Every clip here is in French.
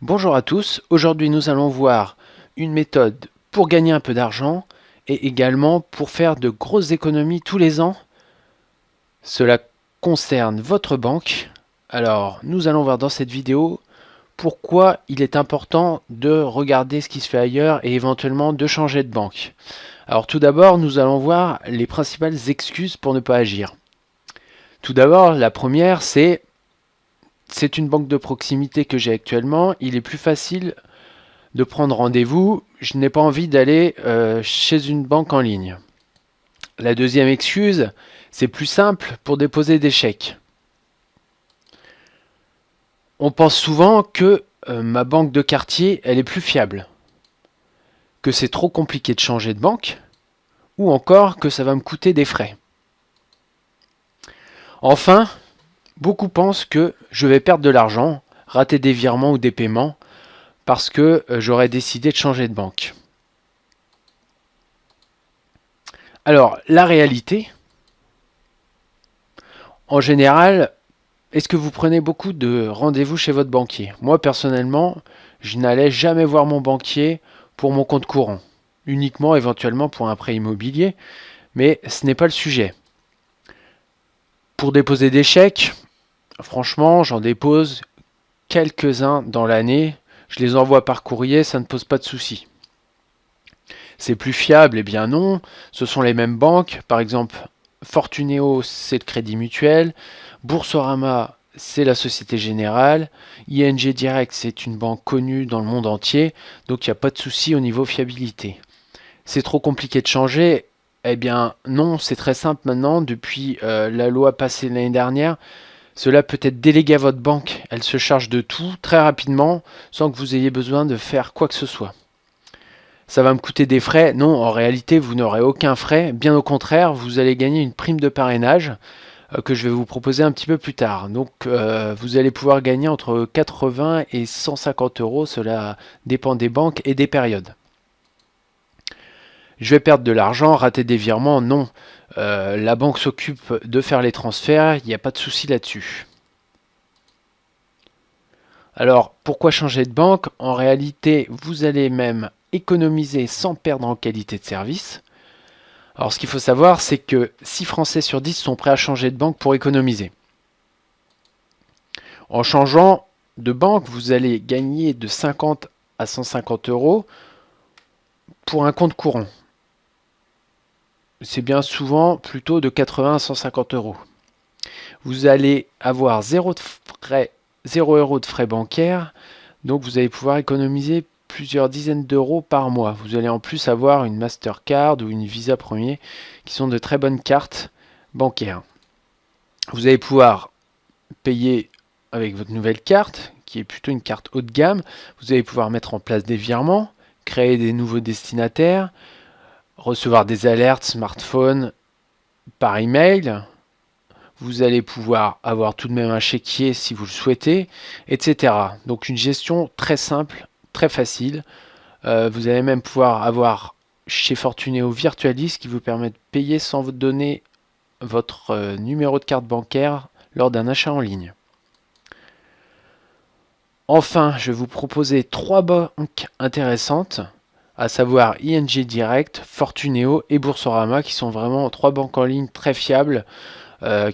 Bonjour à tous, aujourd'hui nous allons voir une méthode pour gagner un peu d'argent et également pour faire de grosses économies tous les ans. Cela concerne votre banque. Alors nous allons voir dans cette vidéo pourquoi il est important de regarder ce qui se fait ailleurs et éventuellement de changer de banque. Alors tout d'abord nous allons voir les principales excuses pour ne pas agir. Tout d'abord la première c'est une banque de proximité que j'ai actuellement, il est plus facile de prendre rendez-vous, je n'ai pas envie d'aller chez une banque en ligne. La deuxième excuse, c'est plus simple pour déposer des chèques. On pense souvent que ma banque de quartier, elle est plus fiable, que c'est trop compliqué de changer de banque, ou encore que ça va me coûter des frais. Enfin, beaucoup pensent que je vais perdre de l'argent, rater des virements ou des paiements, parce que j'aurais décidé de changer de banque. Alors, la réalité, en général, est-ce que vous prenez beaucoup de rendez-vous chez votre banquier? Moi, personnellement, je n'allais jamais voir mon banquier pour mon compte courant, uniquement éventuellement pour un prêt immobilier, mais ce n'est pas le sujet. Pour déposer des chèques, franchement, j'en dépose quelques-uns dans l'année. Je les envoie par courrier, ça ne pose pas de souci. C'est plus fiable? Eh bien non, ce sont les mêmes banques, par exemple Fortuneo c'est le Crédit Mutuel, Boursorama c'est la Société Générale, ING Direct c'est une banque connue dans le monde entier, donc il n'y a pas de souci au niveau fiabilité. C'est trop compliqué de changer? Eh bien non, c'est très simple maintenant, depuis la loi passée l'année dernière, cela peut être délégué à votre banque, elle se charge de tout très rapidement sans que vous ayez besoin de faire quoi que ce soit. Ça va me coûter des frais? Non, en réalité, vous n'aurez aucun frais. Bien au contraire, vous allez gagner une prime de parrainage que je vais vous proposer un petit peu plus tard. Donc, vous allez pouvoir gagner entre 80 et 150 euros. Cela dépend des banques et des périodes. Je vais perdre de l'argent, rater des virements? Non. La banque s'occupe de faire les transferts. Il n'y a pas de souci là-dessus. Alors, pourquoi changer de banque? En réalité, vous allez même économiser sans perdre en qualité de service. Alors, ce qu'il faut savoir, c'est que 6 Français sur 10 sont prêts à changer de banque pour économiser. En changeant de banque, vous allez gagner de 50 à 150 euros pour un compte courant. C'est bien souvent plutôt de 80 à 150 euros. Vous allez avoir 0 euros de frais bancaires, donc vous allez pouvoir économiser plusieurs dizaines d'euros par mois. Vous allez en plus avoir une Mastercard ou une Visa Premier qui sont de très bonnes cartes bancaires. Vous allez pouvoir payer avec votre nouvelle carte, qui est plutôt une carte haut de gamme. Vous allez pouvoir mettre en place des virements, créer des nouveaux destinataires, recevoir des alertes smartphone par email. Vous allez pouvoir avoir tout de même un chéquier si vous le souhaitez, etc. Donc une gestion très simple, très facile. Vous allez même pouvoir avoir chez Fortuneo Virtualis qui vous permet de payer sans vous donner votre numéro de carte bancaire lors d'un achat en ligne. Enfin, je vais vous proposer 3 banques intéressantes, à savoir ING Direct, Fortuneo et Boursorama, qui sont vraiment 3 banques en ligne très fiables,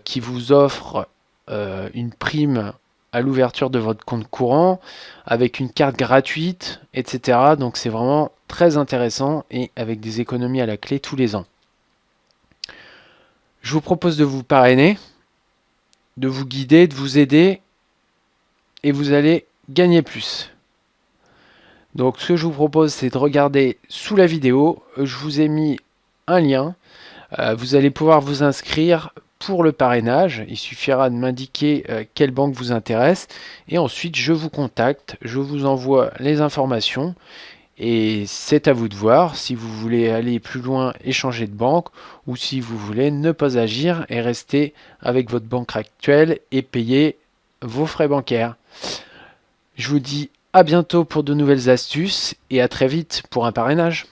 qui vous offrent une prime à l'ouverture de votre compte courant, avec une carte gratuite, etc. Donc c'est vraiment très intéressant et avec des économies à la clé tous les ans. Je vous propose de vous parrainer, de vous guider, de vous aider, et vous allez gagner plus. Donc ce que je vous propose, c'est de regarder sous la vidéo. Je vous ai mis un lien. Vous allez pouvoir vous inscrire pour le parrainage. Il suffira de m'indiquer quelle banque vous intéresse. Et ensuite, je vous contacte. Je vous envoie les informations. Et c'est à vous de voir si vous voulez aller plus loin et changer de banque, ou si vous voulez ne pas agir et rester avec votre banque actuelle et payer vos frais bancaires. Je vous dis à bientôt pour de nouvelles astuces et à très vite pour un parrainage.